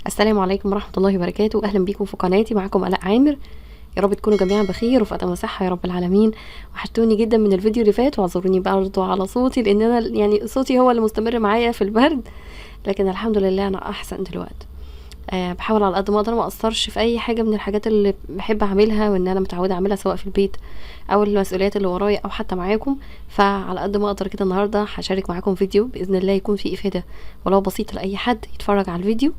السلام عليكم ورحمة الله وبركاته. أهلا بيكم في قناتي، معكم آلاء عامر. يا رب تكونوا جميعا بخير وفي أتم صحة يا رب العالمين. وحشتوني جدا من الفيديو اللي فات، واعذروني برضه على صوتي لأن أنا يعني صوتي هو اللي مستمر معايا في البرد، لكن الحمد لله أنا أحسن دلوقتي. بحاول على قد ما اقدر ما اقصرش في اي حاجه من الحاجات اللي بحب اعملها وان انا متعوده اعملها، سواء في البيت او المسؤوليات اللي ورايا او حتى معاكم. فعلى قد ما اقدر كده النهارده هشارك معاكم فيديو باذن الله يكون فيه افاده ولو بسيطه لاي حد يتفرج على الفيديو.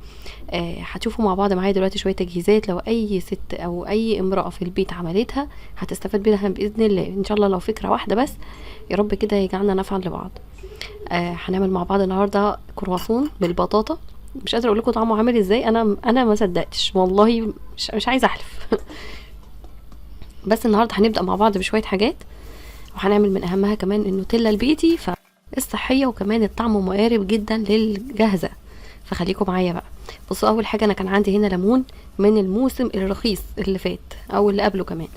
هتشوفوا مع بعض معايا دلوقتي شويه تجهيزات لو اي ست او اي امراه في البيت عملتها هتستفاد منها باذن الله ان شاء الله، لو فكره واحده بس يا رب كده يجعلنا نفعا لبعض. هنعمل مع بعض النهارده كرواسون بالبطاطا. مش قادره اقول لكم طعمه عامل ازاي، انا ما صدقتش والله، مش عايزه احلف. بس النهارده هنبدا مع بعض بشويه حاجات، وهنعمل من اهمها كمان النوتيلا البيتي فالصحيه، وكمان الطعم مقارب جدا للجاهزه، فخليكم معايا بقى. بصوا، اول حاجه انا كان عندي هنا ليمون من الموسم الرخيص اللي فات او اللي قبله كمان.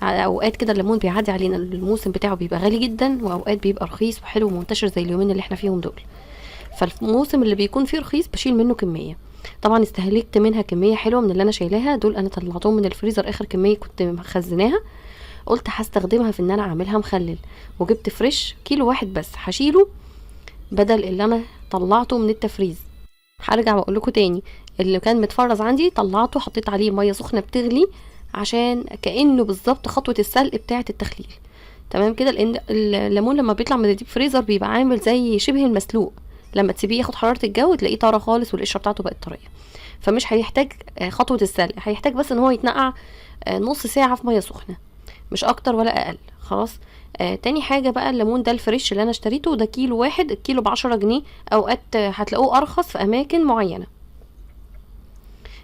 اوقات كده الليمون بيعدي علينا الموسم بتاعه بيبقى غالي جدا، واوقات بيبقى رخيص وحلو ومنتشر زي اليومين اللي احنا فيهم دول. فالموسم اللي بيكون فيه رخيص بشيل منه كميه. طبعا استهلكت منها كميه حلوه من اللي انا شايلاها دول، انا طلعتهم من الفريزر اخر كميه كنت مخزناها. قلت هستخدمها في ان انا اعملها مخلل، وجبت فريش كيلو واحد بس هشيله بدل اللي انا طلعته من التفريز. هرجع واقول لكم تاني، اللي كان متفرز عندي طلعته حطيت عليه ميه سخنه بتغلي عشان كانه بالظبط خطوه السلق بتاعه التخليل. تمام كده، لان الليمون لما بيطلع من الديب فريزر بيبقى عامل زي شبه المسلوق، لما تسيبيه ياخد حراره الجو تلاقيه طرى خالص والقشره بتاعته بقت طريه. فمش هيحتاج خطوه السلق، هيحتاج بس ان هو يتنقع نص ساعه في ميه سخنه، مش اكتر ولا اقل. خلاص. تاني حاجة بقى، الليمون ده الفريش اللي انا اشتريته ده كيلو واحد، الكيلو ب10 جنيه، اوقات هتلاقوه ارخص في اماكن معينة.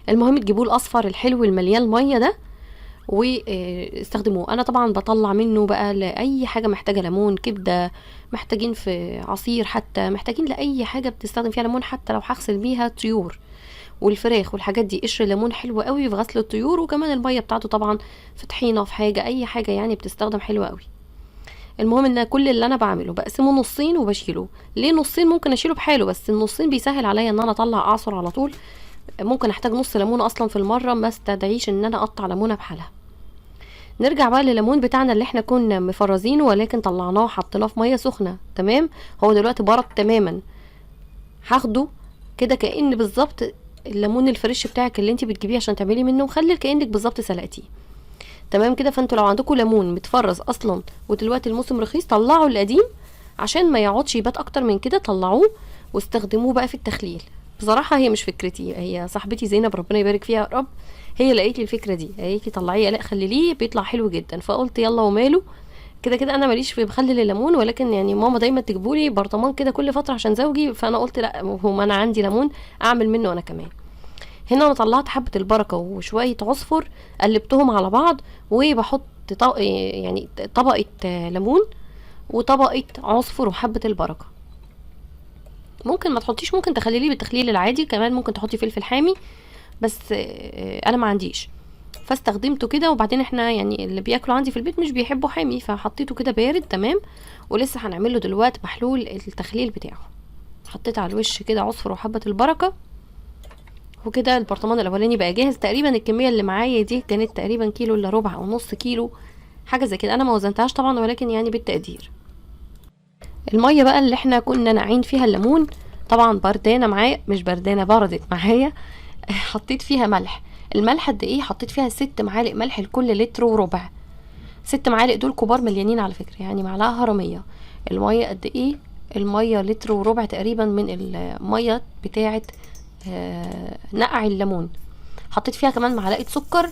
المهم تجيبوه الاصفر الحلو المليان مية ده واستخدموه. انا طبعا بطلع منه بقى لاي حاجة محتاجة ليمون، كبدة، محتاجين في عصير، حتى محتاجين لاي حاجة بتستخدم فيها ليمون، حتى لو هغسل بيها طيور والفراخ والحاجات دي، قشر ليمون حلو قوي في غسل الطيور، وكمان المية بتاعته طبعا في طحينة، في حاجة اي حاجة يعني بتستخدم حلوة قوي. المهم ان كل اللي انا بعمله بقسمه نصين وبشيله. ليه نصين؟ ممكن اشيله بحاله، بس النصين بيسهل عليا ان انا اطلع اعصر على طول. ممكن احتاج نص ليمونه اصلا في المره، ما استدعيش ان انا اقطع ليمونه بحالها. نرجع بقى لليمون بتاعنا اللي احنا كنا مفرزينه ولكن طلعناه وحطيناه في ميه سخنه. تمام، هو دلوقتي برد تماما. هاخده كده كأن بالظبط الليمون الفريش بتاعك اللي انت بتجيبيه عشان تعملي منه مخلل، كأنك بالظبط سلقتيه. تمام كده. فانتوا لو عندكم ليمون متفرز اصلا ودلوقتي الموسم رخيص، طلعوا القديم عشان ما يقعدش يبات اكتر من كده، طلعوه واستخدموه بقى في التخليل. بصراحه هي مش فكرتي، هي صاحبتي زينب ربنا يبارك فيها يا رب، هي لقيت لي الفكره دي، قالت لي طلعيه لا خليه بيطلع حلو جدا، فقلت يلا وماله. كده كده انا ماليش في مخلل الليمون، ولكن يعني ماما دايما تجيبولي برطمان كده كل فتره عشان زوجي، فانا قلت لا، هو انا عندي ليمون اعمل منه انا كمان. هنا انا طلعت حبة البركة وشوية عصفر، قلبتهم على بعض، وبحط يعني طبقة ليمون وطبقة عصفر وحبة البركة. ممكن ما تحطيش، ممكن تخليه بالتخليل العادي كمان، ممكن تحطي فلفل حامي، بس انا ما عنديش فاستخدمته كده. وبعدين احنا يعني اللي بياكلوا عندي في البيت مش بيحبوا حامي، فحطيته كده بارد. تمام. ولسه هنعمله دلوقتي محلول التخليل بتاعه. حطيت على الوش كده عصفر وحبة البركة، وكده البرطمان الاولاني بقى جاهز. تقريبا الكميه اللي معايا دي كانت تقريبا كيلو الا ربع او نص كيلو، حاجه زي كده، انا ما وزنتهاش طبعا ولكن يعني بالتقدير. الميه بقى اللي احنا كنا ناقعين فيها الليمون طبعا بردانه معايا، مش بردانه، بردت معايا. حطيت فيها ملح. الملح قد ايه؟ حطيت فيها 6 معالق ملح لكل لتر وربع. 6 معالق دول كبار مليانين على فكره، يعني معلقه هرميه. الميه قد ايه؟ الميه لتر وربع تقريبا من الميه بتاعه نقع الليمون. حطيت فيها كمان معلقه سكر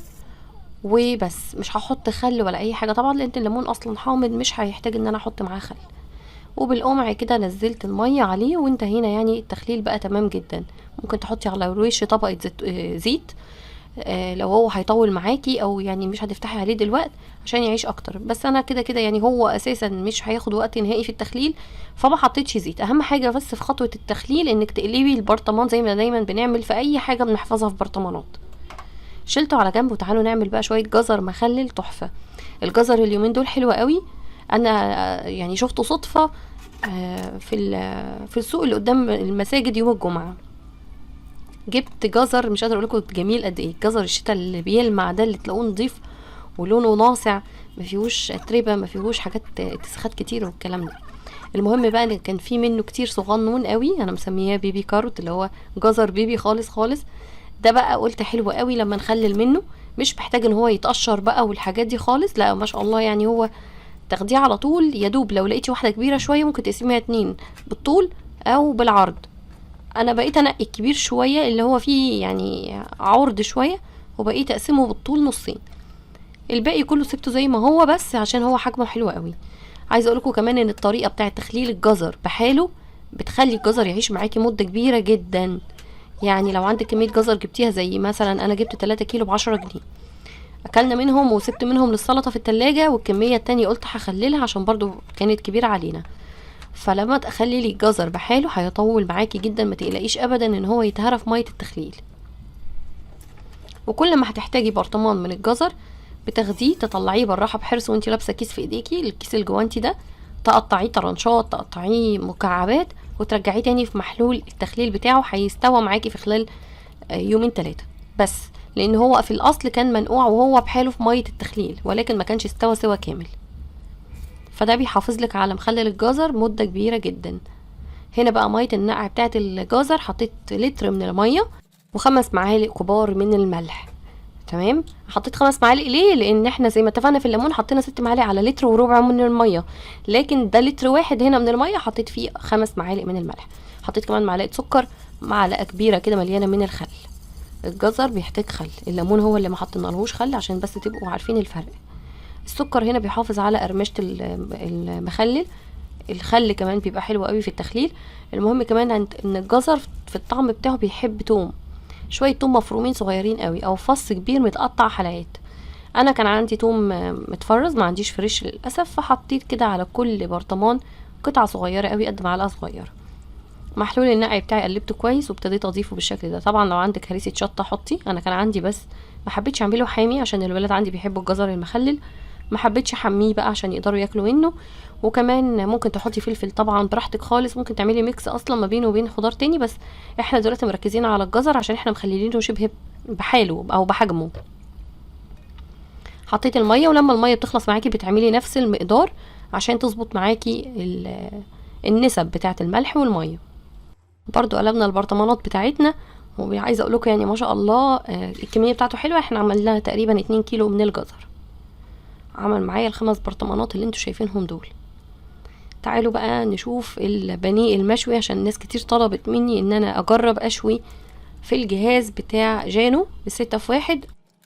وبس، مش هحط خل ولا اي حاجه طبعا، لان الليمون اصلا حامض مش هيحتاج ان انا احط معاه خل. وبالقمع كده نزلت الميه عليه وانتهينا، يعني التخليل بقى تمام جدا. ممكن تحطي على الوش طبقه زيت لو هو هيطول معاكي، او يعني مش هتفتحي عليه دلوقتي عشان يعيش اكتر، بس انا كده كده يعني هو اساسا مش هياخد وقت نهائي في التخليل، فما حطيتش زيت. اهم حاجه بس في خطوه التخليل انك تقلبي البرطمان زي ما دايما بنعمل في اي حاجه بنحفظها في برطمانات. شلته على جنب، وتعالوا نعمل بقى شويه جزر مخلل تحفه. الجزر اليومين دول حلوه قوي، انا يعني شفته صدفه في السوق اللي قدام المساجد يوم الجمعه. جبت جزر مش قادره اقول لكم جميل قد ايه، جزر الشتاء اللي بيلمع ده اللي تلاقوه نضيف ولونه ناصع، ما فيهوش اتربه، ما فيهوش حاجات اتساخات كتير والكلام ده. المهم بقى ان كان في منه كتير صغنون قوي، انا مسمياه بيبي كاروت، اللي هو جزر بيبي خالص خالص. ده بقى قلت حلو قوي لما نخلل منه، مش محتاج ان هو يتقشر بقى والحاجات دي خالص، لا ما شاء الله يعني هو تاخديه على طول. يا دوب لو لقيتي واحده كبيره شويه ممكن تقسميها 2 بالطول او بالعرض. انا بقيت انقي الكبير شويه اللي هو فيه يعني عرض شويه، وبقيت اقسمه بالطول نصين. الباقي كله سبته زي ما هو بس عشان هو حجمه حلو قوي. عايزه اقول لكم كمان ان الطريقه بتاعه تخليل الجزر بحاله بتخلي الجزر يعيش معاكي مده كبيره جدا. يعني لو عندك كميه جزر جبتيها زي مثلا انا جبت 3 كيلو ب10 جنيه، اكلنا منهم وسبت منهم للسلطه في التلاجة، والكميه التانية قلت هخللها عشان برضو كانت كبيره علينا. فلما تخللي الجزر بحاله هيطول معاكي جدا، ما تقلقيش ابدا ان هو يتهرى في ميه التخليل. وكل ما هتحتاجي برطمان من الجزر بتاخديه تطلعيه بالراحه بحرص وانتي لابسه كيس في ايديكي، الكيس الجوانتي ده تقطعيه طرنشات، تقطعيه مكعبات، وترجعيه تاني في محلول التخليل بتاعه، هيستوى معاكي في خلال 2-3 بس، لان هو في الاصل كان منقوع وهو بحاله في ميه التخليل، ولكن ما كانش استوى سوا كامل. فده بيحافظ لك على مخلل الجزر مده كبيره جدا. هنا بقى ميه النقع بتاعه الجزر، حطيت لتر من الميه و5 معالق كبار من الملح. تمام، حطيت 5 معالق ليه؟ لان احنا زي ما اتفقنا في الليمون حطينا 6 معالق على لتر وربع من الميه، لكن ده لتر واحد هنا من الميه حطيت فيه 5 معالق من الملح. حطيت كمان معلقه سكر، معلقه كبيره كده مليانه من الخل. الجزر بيحتاج خل، الليمون هو اللي ما حطينالهوش خل عشان بس تبقوا عارفين الفرق. السكر هنا بيحافظ على قرمشه المخلل، الخل كمان بيبقى حلو قوي في التخليل. المهم كمان ان الجزر في الطعم بتاعه بيحب توم، شويه توم مفرومين صغيرين قوي او فص كبير متقطع حلقات. انا كان عندي توم متفرز، ما عنديش فريش للاسف، فحطيت كده على كل برطمان قطعه صغيره قوي قد معلقه صغيره. محلول النقع بتاعي قلبته كويس وابتديت اضيفه بالشكل ده. طبعا لو عندك هريسه شطه حطي، انا كان عندي بس ما حبيتش اعمله حامي عشان الولاد عندي بيحبوا الجزر المخلل، ما حبيتش احميه بقى عشان يقدروا ياكلوا منه. وكمان ممكن تحطي فلفل طبعا براحتك خالص، ممكن تعملي ميكس اصلا ما بينه وبين خضار تاني، بس احنا دلوقتي مركزين على الجزر عشان احنا مخليينه شبه بحاله او بحجمه. حطيت الميه، ولما الميه بتخلص معاكي بتعملي نفس المقدار عشان تظبط معاكي النسب بتاعه الملح والميه. برضو قلبنا البرطمانات بتاعتنا، وعايزه اقول لكم يعني ما شاء الله الكميه بتاعته حلوه. احنا عملنا تقريبا 2 كيلو من الجزر، عمل معايا ال5 برطمانات اللي انتوا شايفينهم دول. تعالوا بقى نشوف البانيه المشوي، عشان ناس كتير طلبت مني ان انا اجرب اشوي في الجهاز بتاع جانو ب6 في 1،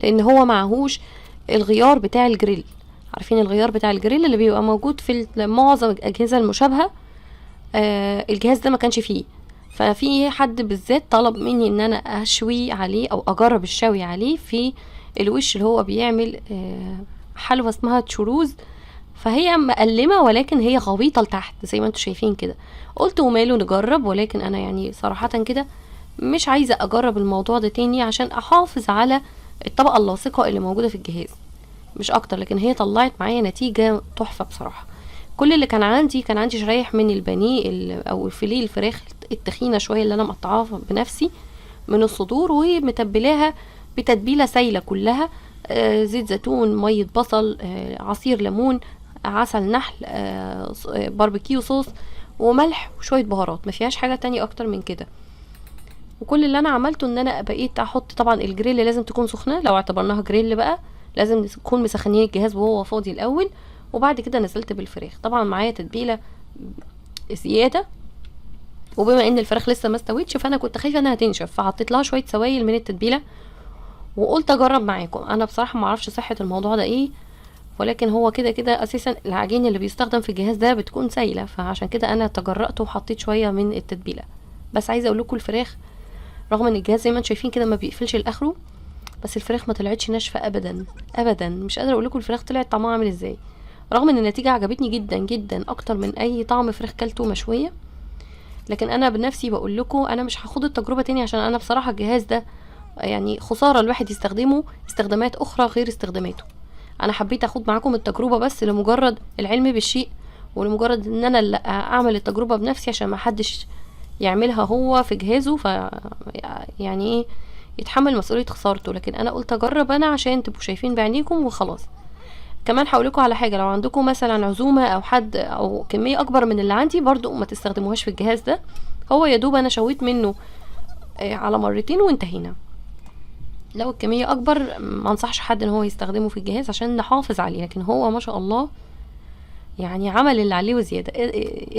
لان هو معهوش الغيار بتاع الجريل. عارفين الغيار بتاع الجريل اللي بيبقى موجود في معظم الاجهزه المشابهه، الجهاز ده ما كانش فيه. ففي حد بالذات طلب مني ان انا اشوي عليه او اجرب الشوي عليه في الوش اللي هو بيعمل حلوى اسمها تشوروز، فهي مقلمة ولكن هي غويطة لتحت زي ما انتوا شايفين كده. قلت وماله نجرب، ولكن انا يعني صراحة كده مش عايزة اجرب الموضوع ده تاني عشان احافظ على الطبقة اللاصقة اللي موجودة في الجهاز مش اكتر. لكن هي طلعت معايا نتيجة تحفة بصراحة. كل اللي كان عندي شرايح من البانيه او الفيليه الفراخ التخينة شوية اللي انا مقطعاها بنفسي من الصدور، ومتبلاها بتتبيلة سايلة كلها، زيت زيتون، مية بصل، عصير ليمون، عسل نحل، باربيكيو صوص، وملح وشوية بهارات، ما فيهاش حاجة تانية اكتر من كده. وكل اللي انا عملته ان انا بقيت احط، طبعا الجريل لازم تكون سخنة، لو اعتبرناها جريل بقى لازم نكون مسخنين الجهاز وهو فاضي الاول، وبعد كده نزلت بالفراخ. طبعا معايا تتبيلة زيادة، وبما ان الفراخ لسه ما استوتش فانا كنت خايفه انها تنشف، فحطيت لها شويه سوائل من التتبيله وقلت اجرب معاكم. انا بصراحه ما اعرفش صحه الموضوع ده ايه، ولكن هو كده كده اساسا العجين اللي بيستخدم في الجهاز ده بتكون سايله، فعشان كده انا تجرأت وحطيت شويه من التتبيله. بس عايزه اقول لكم الفراخ رغم ان الجهاز زي ما انتم شايفين كده ما بيقفلش لاخره، بس الفراخ ما طلعتش ناشفه ابدا ابدا. مش قادره اقول لكم الفراخ طلعت طعمها عامل ازاي، رغم ان النتيجه عجبتني جدا جدا اكتر من اي طعم فراخ كلته مشويه. لكن انا بنفسي بقول لكم انا مش هاخد التجربه تاني، عشان انا بصراحه الجهاز ده يعني خساره الواحد يستخدمه استخدامات اخرى غير استخداماته. انا حبيت اخد معاكم التجربه بس لمجرد العلم بالشيء، ولمجرد ان انا اللي اعمل التجربه بنفسي عشان ما حدش يعملها هو في جهازه يعني ايه يتحمل مسؤولية خسارته، لكن انا قلت اجرب انا عشان تبقوا شايفين بعينيكم وخلاص. كمان هقولكوا على حاجة، لو عندكم مثلا عزومة او حد او كمية اكبر من اللي عندي برضو ما تستخدموهاش في الجهاز ده، هو يدوب انا شويت منه على مرتين وانتهينا. لو الكمية اكبر ما انصحش حد ان هو يستخدمه في الجهاز عشان نحافظ عليه، لكن هو ما شاء الله يعني عمل اللي عليه وزيادة،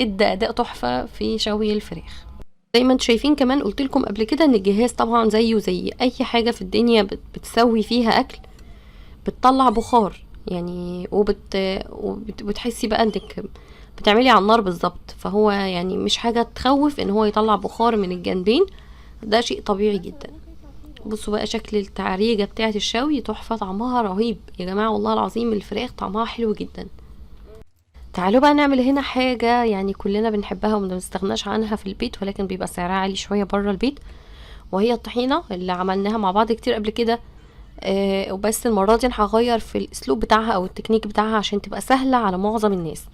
ادى اداء تحفة في شوي الفراخ. زي ما انتم شايفين كمان قلت لكم قبل كده ان الجهاز طبعا زيه زي اي حاجة في الدنيا بتسوي فيها اكل، بتطلع بخار يعني، وبتحسي بقى انك بتعملي على النار بالظبط، فهو يعني مش حاجة تخوف ان هو يطلع بخار من الجنبين، ده شيء طبيعي جدا. بصوا بقى شكل التعريجة بتاعة الشوي تحفة، طعمها رهيب يا جماعة والله العظيم، الفراخ طعمها حلو جدا. تعالوا بقى نعمل هنا حاجة يعني كلنا بنحبها وما بنستغناش عنها في البيت، ولكن بيبقى سعرها عالي شوية بره البيت، وهي الطحينة اللي عملناها مع بعض كتير قبل كده. وبس المرة دي هغير في الاسلوب بتاعها او التكنيك بتاعها عشان تبقى سهلة على معظم الناس.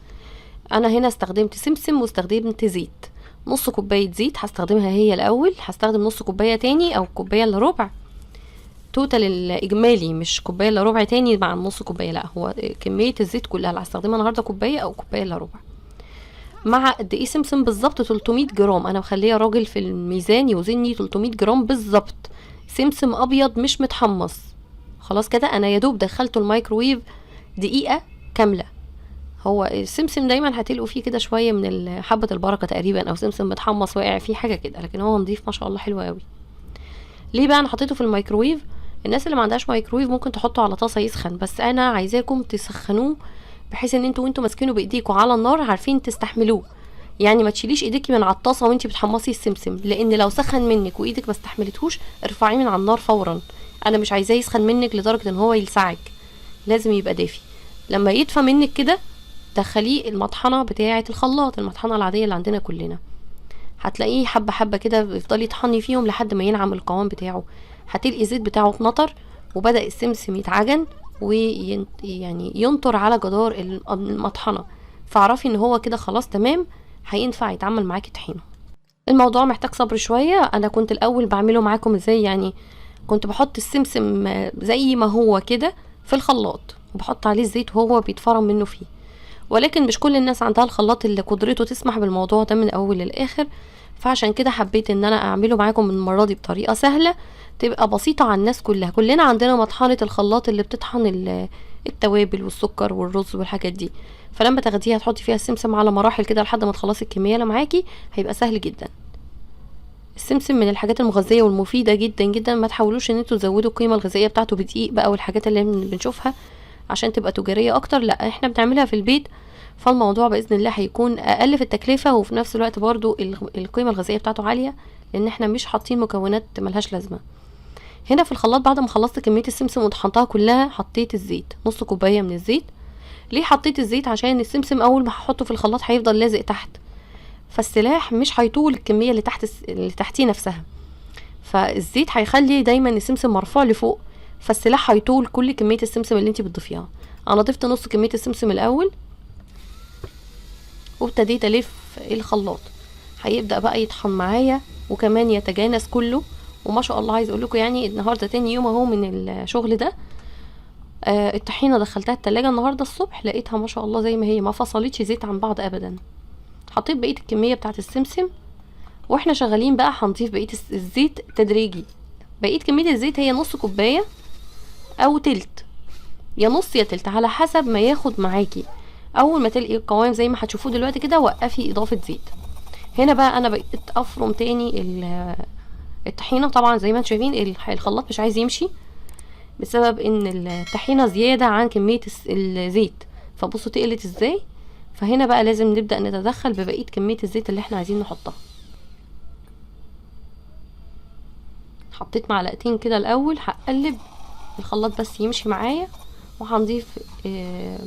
انا هنا استخدمت سمسم واستخدمت زيت، نص كوباية زيت هستخدمها هي الاول، هستخدم نص كوباية تاني او كوباية الا ربع، توتال الاجمالي مش كوبايه الا ربع تاني مع النص كوبايه، لا هو كميه الزيت كلها اللي هستخدمها النهارده كوبايه او كوبايه الا ربع. مع قد ايه سمسم بالظبط؟ 300 جرام، انا مخليه راجل في الميزان يوزني 300 جرام بالظبط، سمسم ابيض مش متحمص. خلاص كده انا يا دوب دخلته الميكروويف دقيقه كامله. هو السمسم دايما هتلقوا فيه كده شويه من حبه البركه تقريبا، او سمسم متحمص واقع فيه حاجه كده، لكن هو نضيف ما شاء الله حلو قوي. ليه بقى انا حطيته في الميكروويف؟ الناس اللي ما عندهاش مايكرويف ممكن تحطه على طاسه يسخن، بس انا عايزاكم تسخنوه بحيث ان وانتوا ماسكينه بايديكوا على النار عارفين تستحملوه، يعني ما تشيليش ايديكي من على الطاسه وانتي بتحمصي السمسم، لان لو سخن منك وايدك ما استحملتهوش ارفعيه من على النار فورا. انا مش عايزاه يسخن منك لدرجه ان هو يلسعك، لازم يبقى دافي. لما يدفى منك كده دخليه المطحنه بتاعه الخلاط، المطحنه العاديه اللي عندنا كلنا، هتلاقيه حبه حبه كده بيفضل يطحني فيهم لحد ما ينعم القوام بتاعه، هتلقي الزيت بتاعه اتنطر وبدأ السمسم يتعجن ويعني ينطر على جدار المطحنة، فاعرفي ان هو كده خلاص تمام، هينفع يتعمل معاكي طحينة. الموضوع محتاج صبر شوية. انا كنت الاول بعمله معاكم ازاي؟ يعني كنت بحط السمسم زي ما هو كده في الخلاط وبحط عليه الزيت وهو بيتفرم منه فيه، ولكن مش كل الناس عندها الخلاط اللي قدرته تسمح بالموضوع ده من اول للاخر، فعشان كده حبيت ان انا اعمله معاكم المره دي بطريقه سهله تبقى بسيطه على الناس كلها. كلنا عندنا مطحنه الخلاط اللي بتطحن التوابل والسكر والرز والحاجات دي، فلما تاخديها تحطي فيها السمسم على مراحل كده لحد ما تخلصي الكميه اللي معاكي، هيبقى سهل جدا. السمسم من الحاجات المغذيه والمفيده جدا جدا، ما تحاولوش ان انتوا تزودوا القيمه الغذائيه بتاعته بدقيق بقى والحاجات اللي بنشوفها عشان تبقى تجاريه اكتر، لا احنا بنعملها في البيت، فالموضوع باذن الله هيكون اقل في التكلفه، وفي نفس الوقت برضو القيمه الغذائيه بتاعته عاليه، لان احنا مش حاطين مكونات ملهاش لازمه. هنا في الخلاط بعد ما خلصت كميه السمسم وطحنتها كلها، حطيت الزيت، نص كوبايه من الزيت. ليه حطيت الزيت؟ عشان السمسم اول ما هحطه في الخلاط هيفضل لازق تحت، فالسلاح مش هيطول الكميه اللي تحتيه نفسها، فالزيت هيخلي دايما السمسم مرفوع لفوق، فالسلاح هيطول كل كميه السمسم اللي انت بتضيفيها. انا ضفت نص كميه السمسم الاول وابتديت الف الخلاط، هيبدا بقى يطحن معايا وكمان يتجانس كله، وما شاء الله عايز اقول لكم يعني النهارده تاني يوم اهو من الشغل ده. الطحينه دخلتها التلاجة النهارده الصبح، لقيتها ما شاء الله زي ما هي، ما فصلتش زيت عن بعض ابدا. حطيت بقيه الكميه بتاعه السمسم، واحنا شغالين بقى هنضيف بقيه الزيت تدريجي. بقيه كميه الزيت هي نص كوبايه او تلت، يا نص يا تلت على حسب ما ياخد معاكي. اول ما تلقي القوام زي ما هتشوفوه دلوقتي كده، وقفي اضافه زيت. هنا بقى انا بقيت افرم تاني الطحينه. طبعا زي ما انتم شايفين الخلاط مش عايز يمشي بسبب ان الطحينه زياده عن كميه الزيت، فبصوا تقلت ازاي. فهنا بقى لازم نبدا نتدخل ببقيه كميه الزيت اللي احنا عايزين نحطها. حطيت معلقتين كده الاول، هقلب الخلاط بس يمشي معايا، وهنضيف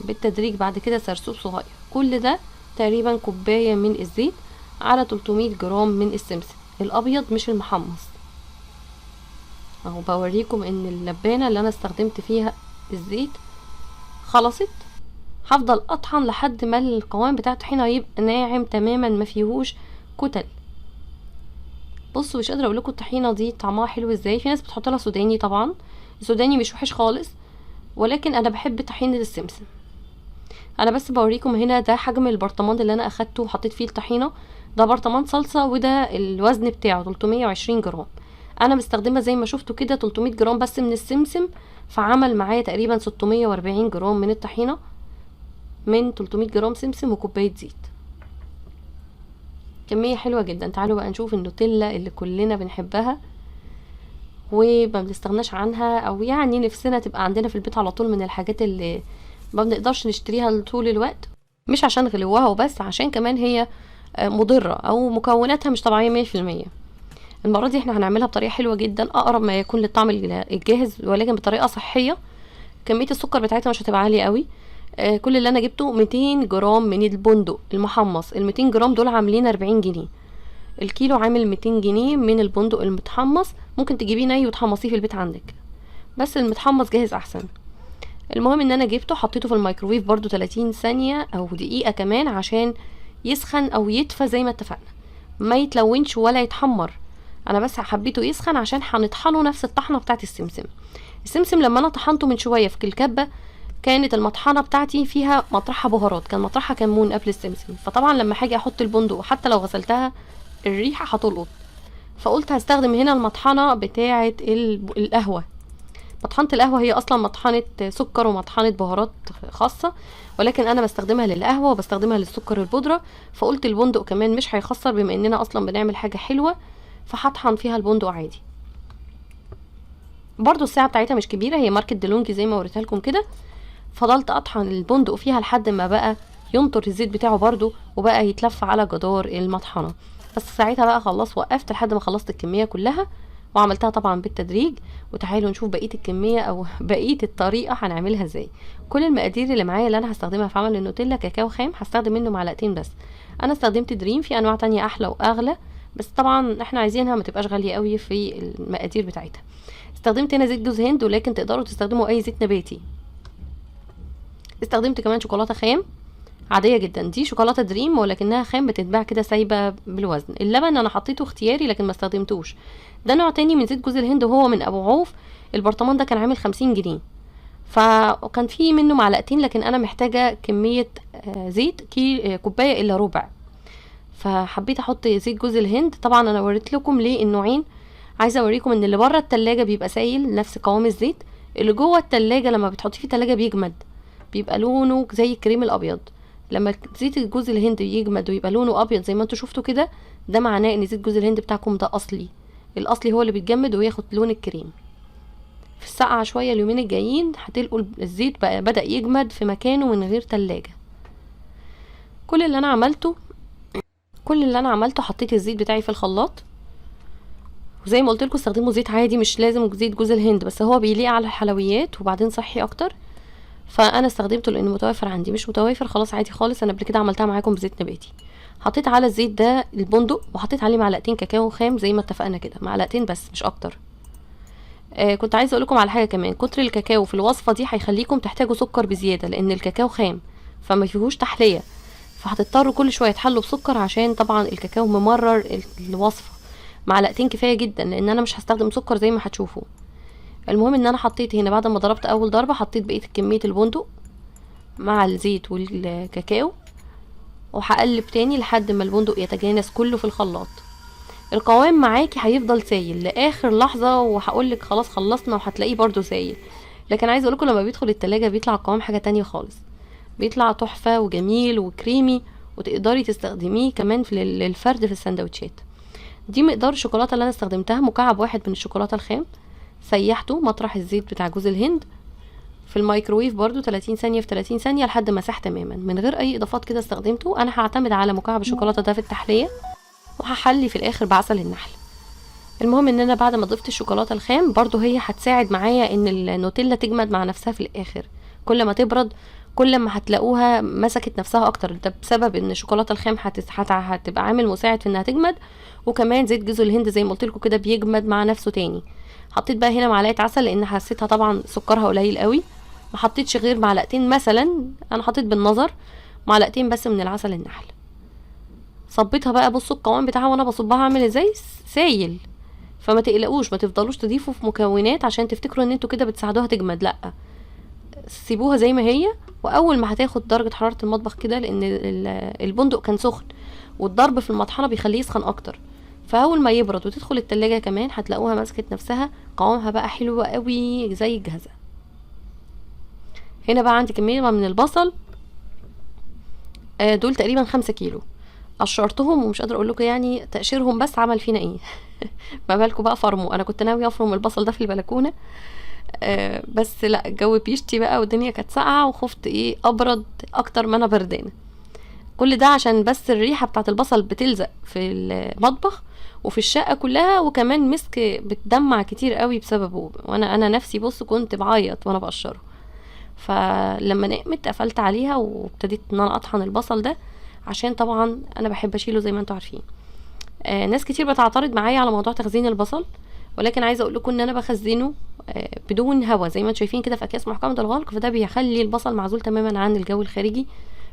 بالتدريج بعد كده سرسوب صغير. كل ده تقريبا كوبايه من الزيت على 300 جرام من السمسم الابيض مش المحمص. اهو بوريكم ان اللبانه اللي انا استخدمت فيها الزيت خلصت. هفضل اطحن لحد ما القوام بتاع الطحينه يبقى ناعم تماما، ما فيهوش كتل. بصوا مش قادره اقول لكم الطحينه دي طعمها حلو ازاي. في ناس بتحط لها سوداني، طبعا السوداني مش وحش خالص، ولكن انا بحب طحينه السمسم. انا بس بوريكم هنا ده حجم البرطمان اللي انا اخدته وحطيت فيه الطحينه. ده برطمان صلصه، وده الوزن بتاعه 320 جرام. انا مستخدمه زي ما شفتوا كده 300 جرام بس من السمسم، فعمل معايا تقريبا 640 جرام من الطحينه من 300 جرام سمسم وكوبايه زيت. كميه حلوه جدا. تعالوا بقى نشوف النوتيلا اللي كلنا بنحبها وما بنستغناش عنها، او يعني نفسنا تبقى عندنا في البيت على طول، من الحاجات اللي ما بنقدرش نشتريها طول الوقت، مش عشان غلوها وبس، عشان كمان هي مضرة او مكوناتها مش طبيعية 100%. المرة دي احنا هنعملها بطريقة حلوة جدا، اقرب ما يكون للطعم الجاهز، ولكن بطريقة صحية. كمية السكر بتاعتها مش هتبقى عالية قوي. كل اللي انا جبته 200 جرام من البندق المحمص. ال 200 جرام دول عاملين 40 جنيه. الكيلو عامل 200 جنيه من البندق المتحمص. ممكن تجيبيه ني وتحمصيه في البيت عندك، بس المتحمص جاهز احسن. المهم ان انا جبته حطيته في الميكروويف برضو 30 ثانية او دقيقة كمان، عشان يسخن او يدفى زي ما اتفقنا، ما يتلونش ولا يتحمر. انا بس حبيته يسخن عشان هنطحنه نفس الطحنة بتاعت السمسم. السمسم لما انا طحنته من شوية في الكبة، كانت المطحنة بتاعتي فيها مطرحها بهارات، كان مطرحها كمون قبل السمسم، فطبعا لما هاجي احط البندق حتى لو غسلتها الريحة هتلقط. فقلت هستخدم هنا المطحنة بتاعة القهوة. مطحنة القهوة هي اصلا مطحنة سكر ومطحنة بهارات خاصة، ولكن انا بستخدمها للقهوة وبستخدمها للسكر البودرة. فقلت البندق كمان مش هيخسر، بما اننا اصلا بنعمل حاجة حلوة، فهطحن فيها البندق عادي. برضو الساعة بتاعتها مش كبيرة، هي ماركة ديلونجي زي ما وريتها لكم كده. فضلت اطحن البندق فيها لحد ما بقى ينطر الزيت بتاعه برضو، وبقى يتلف على جدار المطحنة. بس ساعتها بقى خلاص وقفت لحد ما خلصت الكمية كلها، وعملتها طبعا بالتدريج. وتعالوا نشوف بقية الكمية او بقية الطريقة هنعملها ازاي. كل المقادير اللي معايا اللي انا هستخدمها في عمل النوتيلا: كاكاو خام هستخدم منه معلقتين بس. انا استخدمت دريم، في انواع تانية احلى واغلى، بس طبعا احنا عايزينها ما تبقاش غالية قوي في المقادير بتاعتها. استخدمت هنا زيت جوز هند، ولكن تقدروا تستخدموا اي زيت نباتي. استخدمت كمان شوكولاتة خام عادية جدا، دي شوكولاتة دريم ولكنها خام، بتتباع كده سايبة بالوزن. اللبن انا حطيته اختياري لكن ما استخدمتوش، ده نوع تاني من زيت جوز الهند وهو من ابو عوف. البرطمان ده كان عامل 50 جنيه، فكان فيه منه معلقتين، لكن انا محتاجة كمية زيت كوباية الا ربع، فحبيت احط زيت جوز الهند. طبعا انا وريت لكم ليه النوعين، عايزة اوريكم ان اللي بره التلاجة بيبقى سايل نفس قوام الزيت، اللي جوه التلاجة لما بتحطيه في التلاجة بيجمد، بيبقى لونه زي الكريم الابيض. لما زيت جوز الهند يجمد ويبقى لونه ابيض زي ما انتوا شفتوا كده، ده معناه ان زيت جوز الهند بتاعكم ده اصلي. الاصلي هو اللي بيتجمد وياخد لون الكريم. في الساقعه شويه اليومين الجايين هتلقوا الزيت بقى بدأ يجمد في مكانه من غير تلاجة. كل اللي انا عملته حطيت الزيت بتاعي في الخلاط، وزي ما قلت لكم استخدموا زيت عادي، مش لازم زيت جوز الهند، بس هو بيليق على الحلويات وبعدين صحي اكتر، فانا استخدمته لانه متوفر عندي. مش متوفر خلاص عادي خالص، انا قبل كده عملتها معاكم بزيت نباتي. حطيت على الزيت ده البندق، وحطيت عليه معلقتين كاكاو خام زي ما اتفقنا كده، معلقتين بس مش اكتر. كنت عايزه اقول لكم على حاجه كمان: كتر الكاكاو في الوصفه دي هيخليكم تحتاجوا سكر بزياده، لان الكاكاو خام فما فيهوش تحليه، فهتضطروا كل شويه تحلوا بسكر عشان طبعا الكاكاو ممرر الوصفه. معلقتين كفايه جدا، لان انا مش هستخدم سكر زي ما هتشوفوا. المهم ان انا حطيت هنا بعد ما ضربت اول ضربه، حطيت بقيه كميه البندق مع الزيت والكاكاو، وهقلب تاني لحد ما البندق يتجانس كله في الخلاط. القوام معاكي هيفضل سايل لاخر لحظه، وهقولك خلاص خلصنا وهتلاقيه برضو سايل، لكن عايزه اقولكم لما بيدخل التلاجة بيطلع القوام حاجه تانية خالص، بيطلع تحفه وجميل وكريمي، وتقدري تستخدميه كمان للفرد في السندوتشات. دي مقدار الشوكولاته اللي انا استخدمتها، مكعب واحد من الشوكولاته الخام، سيحته مطرح الزيت بتاع جوز الهند في الميكروويف برضو 30 ثانيه في 30 ثانيه لحد ما ساح تماما من غير اي اضافات كده استخدمته. انا هعتمد على مكعب الشوكولاته ده في التحليه، وهحلي في الاخر بعسل النحل. المهم ان انا بعد ما ضفت الشوكولاته الخام برضو هي هتساعد معايا ان النوتيلا تجمد مع نفسها في الاخر. كل ما تبرد كل ما هتلاقوها مسكت نفسها اكتر، ده بسبب ان الشوكولاته الخام هتبقى عامل مساعد في انها تجمد، وكمان زيت جوز الهند زي ما قلت لكم كده بيجمد مع نفسه تاني. حطيت بقى هنا معلقه عسل لان حسيتها طبعا سكرها قليل قوي، ما حطيتش غير معلقتين مثلا، انا حطيت بالنظر معلقتين بس من العسل النحل. صبيتها بقى، بصوا القوام بتاعها وانا بصبها عامل ازاي، سايل. فما تقلقوش، ما تفضلوش تضيفوا في مكونات عشان تفتكروا ان انتوا كده بتساعدوها تجمد، لا، سيبوها زي ما هي. واول ما هتاخد درجة حرارة المطبخ كده، لان البندق كان سخن والضرب في المطحنة بيخليه يسخن اكتر، فاول ما يبرد وتدخل التلاجة كمان هتلاقوها مسكت نفسها، قوامها بقى حلو قوي زي الجاهزة. هنا بقى عندي كمية من البصل، دول تقريبا 5 كيلو. قشرتهم ومش قادره اقول لكم يعني تقشيرهم بس عمل فينا ايه. ما بالكم بقى فرموا، انا كنت ناويه افرم البصل ده في البلكونه، بس لا، الجو بيشتي بقى والدنيا كانت ساقعه وخفت ايه ابرد اكتر ما انا بردانه. كل ده عشان بس الريحه بتاعت البصل بتلزق في المطبخ وفي الشقه كلها، وكمان مسك بتدمع كتير قوي بسببه، وانا نفسي بص كنت بعيط وانا بقشره. فلما نقمت قفلت عليها وابتديت ان انا اطحن البصل ده، عشان طبعا انا بحب اشيله زي ما انتوا عارفين. ناس كتير بتعترض معايا على موضوع تخزين البصل، ولكن عايزه اقول لكم ان انا بخزنه بدون هوا زي ما انتوا شايفين كده في اكياس محكمه الغلق، فده بيخلي البصل معزول تماما عن الجو الخارجي،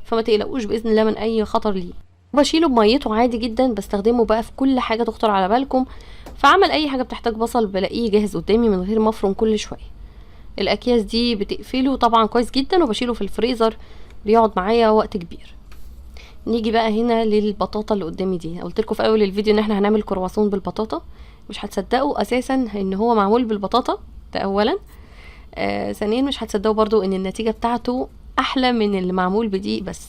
فما تقلقوش باذن الله من اي خطر ليه. بشيله بميته عادي جدا، بستخدمه بقى في كل حاجه تخطر على بالكم، فعمل اي حاجه بتحتاج بصل بلاقيه جاهز قدامي من غير ما افرم كل شويه. الاكياس دي بتقفله طبعا كويس جدا، وبشيله في الفريزر بيقعد معايا وقت كبير. نيجي بقى هنا للبطاطا اللي قدامي دي، قلت لكم في اول الفيديو ان احنا هنعمل كرواسون بالبطاطا، مش هتصدقوا اساسا ان هو معمول بالبطاطا ده اولا. ثانيا مش هتصدقوا برضو ان النتيجه بتاعته احلى من اللي معمول بدقيق بس.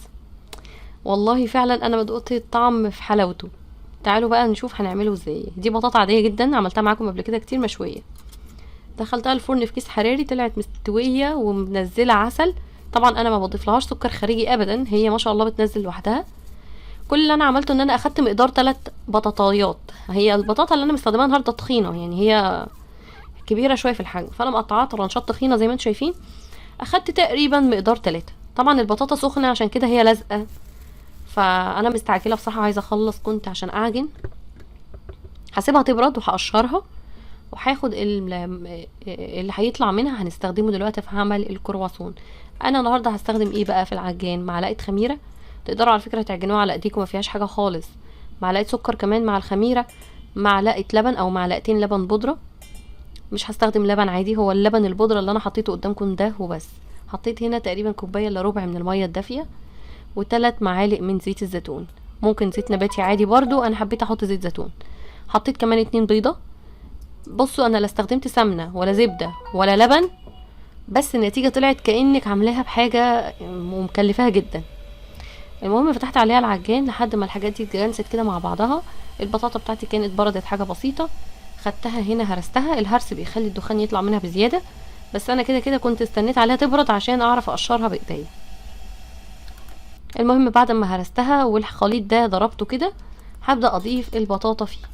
والله فعلا انا بدقت الطعم في حلاوته. تعالوا بقى نشوف هنعمله ازاي. دي بطاطا عاديه جدا عملتها معاكم قبل كده كتير مشويه، دخلتها الفرن في كيس حراري، طلعت مستويه ومنزله عسل. طبعا انا ما بضيفلهاش سكر خارجي ابدا، هي ما شاء الله بتنزل لوحدها. كل اللي انا عملته ان انا اخدت مقدار 3 بطاطايات. هي البطاطا اللي انا مستخدماها النهارده تخينه، يعني هي كبيره شويه في الحجم، فانا مقطعاها طرنشات تخينه زي ما انتم شايفين. اخدت تقريبا مقدار 3. طبعا البطاطا سخنه عشان كده هي لازقه، فانا مستعجله بصراحه عايزه اخلص كنت عشان اعجن. هسيبها تبرد وهقشرها، وهاخد اللي هيطلع منها هنستخدمه دلوقتي في عمل الكرواسون. انا النهارده هستخدم ايه بقى في العجان؟ معلقه خميره، تقدروا على فكره تعجنوها على ايديكم ما فيهاش حاجه خالص. معلقه سكر كمان مع الخميره، معلقه لبن او معلقتين لبن بودره. مش هستخدم لبن عادي، هو اللبن البودره اللي انا حطيته قدامكم ده وبس. حطيت هنا تقريبا كوبايه الا ربع من الميه الدافيه، و3 معالق من زيت الزيتون، ممكن زيت نباتي عادي برضو، انا حبيت احط زيت زيتون. حطيت كمان 2 بيضه. بصوا انا لا استخدمت سمنه ولا زبده ولا لبن، بس النتيجه طلعت كانك عاملاها بحاجه ومكلفاها جدا. المهم فتحت عليها العجان لحد ما الحاجات دي اتجانست كده مع بعضها. البطاطا بتاعتي كانت بردت حاجه بسيطه، خدتها هنا هرستها. الهرس بيخلي الدخان يطلع منها بزياده، بس انا كده كده كنت استنيت عليها تبرد عشان اعرف اقشرها بايديا. المهم بعد ما هرستها والخليط ده ضربته كده، هبدا اضيف البطاطا فيه.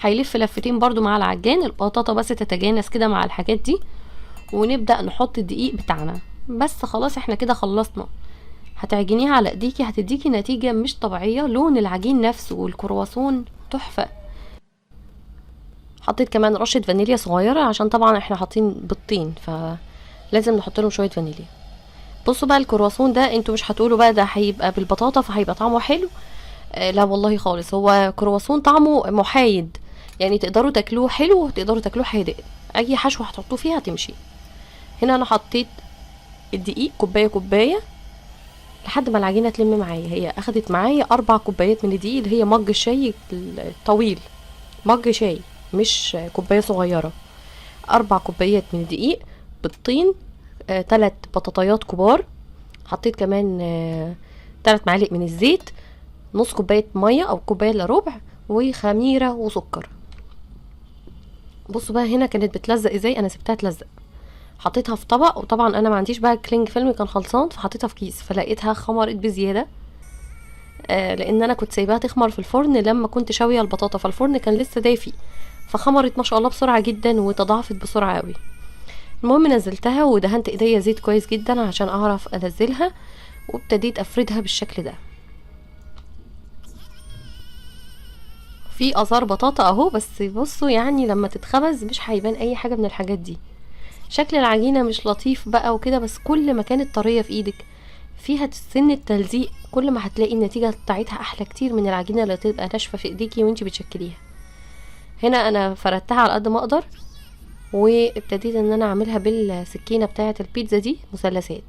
هيلف لفتين برضو مع العجان، البطاطا بس تتجانس كده مع الحاجات دي، ونبدأ نحط الدقيق بتاعنا. بس خلاص احنا كده خلصنا. هتعجنيها على ايديكي هتديكي نتيجة مش طبيعية، لون العجين نفسه والكرواسون تحفة. حطيت كمان رشة فانيليا صغيرة عشان طبعا احنا حاطين بيضتين فلازم نحط لهم شوية فانيليا. بصوا بقى الكرواسون ده انتوا مش هتقولوا بقى ده هيبقى بالبطاطا فهيبقى طعمه حلو، لا والله خالص، هو كرواسون طعمه محايد، يعني تقدروا تاكلوه حلو وتقدروا تاكلوه حادق، اي حشوه هتحطوه فيها تمشي. هنا انا حطيت الدقيق كوبايه كوبايه لحد ما العجينه تلم معايا. هي اخدت معايا 4 كوبايات من الدقيق، اللي هي مج الشاي الطويل، مج شاي مش كوبايه صغيره. 4 كوبايات من الدقيق بالطين، 3 بطاطايات كبار. حطيت كمان 3 معالق من الزيت، نص كوبايه ميه او كوبايه الا ربع، وخميره وسكر. بصوا بقى هنا كانت بتلزق ازاي، انا سبتها تلزق. حطيتها في طبق، وطبعا انا ما عنديش بقى كلينج فيلم كان خلصان، فحطيتها في كيس، فلقيتها خمرت بزياده. لان انا كنت سايباها تخمر في الفرن لما كنت شاويه البطاطا، فالفرن كان لسه دافي، فخمرت ما شاء الله بسرعه جدا وتضاعفت بسرعه قوي. المهم نزلتها ودهنت ايديا زيت كويس جدا عشان اعرف انزلها، وابتديت افردها بالشكل ده. في اثار بطاطا اهو، بس بصوا يعني لما تتخبز مش هيبان اي حاجه من الحاجات دي. شكل العجينه مش لطيف بقى وكده، بس كل ما كانت طريه في ايدك فيها سن التلزيق، كل ما هتلاقي النتيجة بتاعتها احلى كتير من العجينة اللي تبقى ناشفة في ايديكي وانتي بتشكليها. هنا انا فردتها على قد ما اقدر، وابتديت ان انا اعملها بالسكينة بتاعة البيتزا دي مثلثات.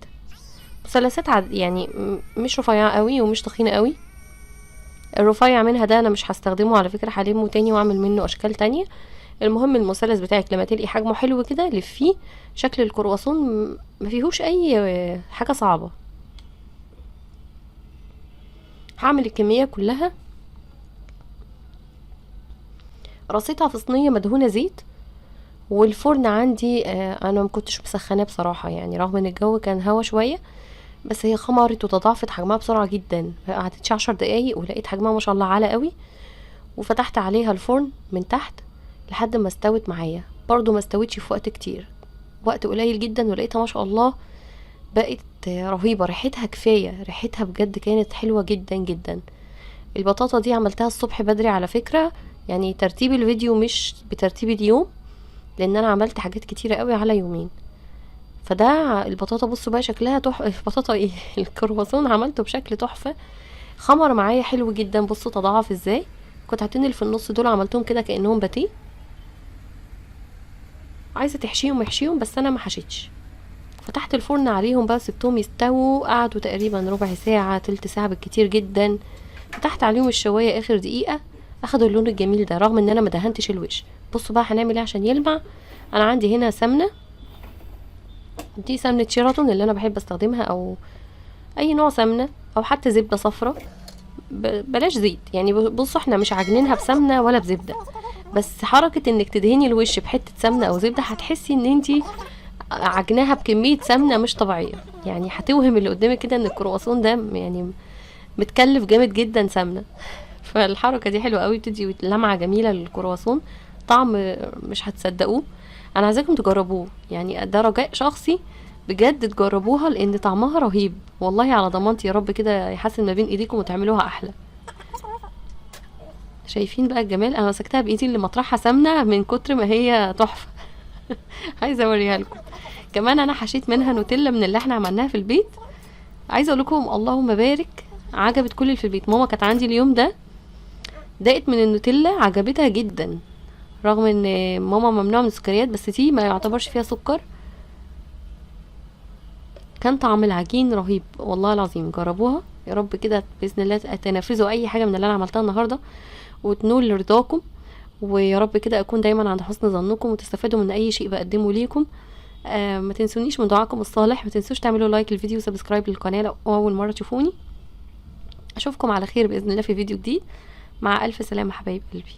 يعني مش رفيعة قوي ومش تخينة قوي. الرفيع منها ده انا مش هستخدمه على فكرة، هلمه تاني واعمل منه اشكال تانية. المهم المثلث بتاعك لما تلقي حجمه حلو كده لفيه شكل الكرواسون، ما فيهوش اي حاجة صعبة. هعمل الكمية كلها، رصيتها في صينية مدهونة زيت. والفرن عندي انا ما كنتش مسخناه بصراحة، يعني رغم ان الجو كان هوا شوية، بس هي خمرت وتضاعفت حجمها بسرعة جدا، قعدتش 10 دقايق ولقيت حجمها ما شاء الله عالي قوي. وفتحت عليها الفرن من تحت لحد ما استوت معايا، برضو ما استوتش في وقت كتير، وقت قليل جدا، ولقيتها ما شاء الله بقت رهيبة. ريحتها كفاية، ريحتها بجد كانت حلوة جدا جدا. البطاطا دي عملتها الصبح بدري على فكرة، يعني ترتيب الفيديو مش بترتيب اليوم، لان انا عملت حاجات كتيرة قوي على يومين. فده البطاطا بصوا بقى شكلها تحفة. البطاطا ايه الكرواسون عملته بشكل تحفة، خمر معايا حلو جدا. بصوا تضاعف ازاي. قطعتين اللي في النص دول عملتهم كده كأنهم باتيه، عايزة تحشيهم احشيهم، بس انا ما حشيتش. فتحت الفرن عليهم بقى، سبتهم يستووا، قعدوا تقريبا ربع ساعة تلت ساعة بالكتير جدا. فتحت عليهم الشواية اخر دقيقة، اخدوا اللون الجميل ده رغم ان انا ما دهنتش الوش. بصوا بقى هنعمل ايه عشان يلمع. انا عندي هنا سمنة، دي سمنة شيراتون اللي انا بحب استخدمها، او اي نوع سمنة، او حتى زبدة صفرة. بلاش زيت يعني. بصوا احنا مش عاجنينها بسمنة ولا بزبدة، بس حركة انك تدهني الوش بحتة سمنة او زبدة هتحسي ان انتي عجناها بكمية سمنة مش طبيعية، يعني هتوهم اللي قدامك كده ان الكرواسون ده يعني متكلف جامد جدا سمنة. فالحركة دي حلوة قوي، بتدي لمعة جميلة للكرواسون، طعم مش هتصدقوه. انا عايزاكم تجربوه، يعني ده رجاء شخصي بجد، تجربوها لان طعمها رهيب والله، على ضمانتي. يا رب كده يحسن ما بين ايديكم وتعملوها احلى. شايفين بقى الجمال، انا مسكتها بايدي اللي مطرحها سمنة من كتر ما هي تحفة. عايزة اوريها لكم. كمان انا حشيت منها نوتيلا من اللي احنا عملناها في البيت. عايزه اقول لكم اللهم بارك، عجبت كل اللي في البيت. ماما كانت عندي اليوم ده، دقت من النوتيلا عجبتها جدا، رغم ان ماما ممنوعه من السكريات، بس دي ما يعتبرش فيها سكر. كان طعم العجين رهيب والله العظيم. جربوها يا رب كده باذن الله تنفذوا اي حاجه من اللي انا عملتها النهارده وتنول رضاكم، ويا رب كده اكون دايما عند حسن ظنكم وتستفادوا من اي شيء بقدمه ليكم. ما تنسونيش من دعاكم الصالح، ما تنسوش تعملوا لايك للفيديو وسبسكرايب للقناه لو اول مره تشوفوني. اشوفكم على خير باذن الله في فيديو جديد. مع الف سلامه حبايب قلبي.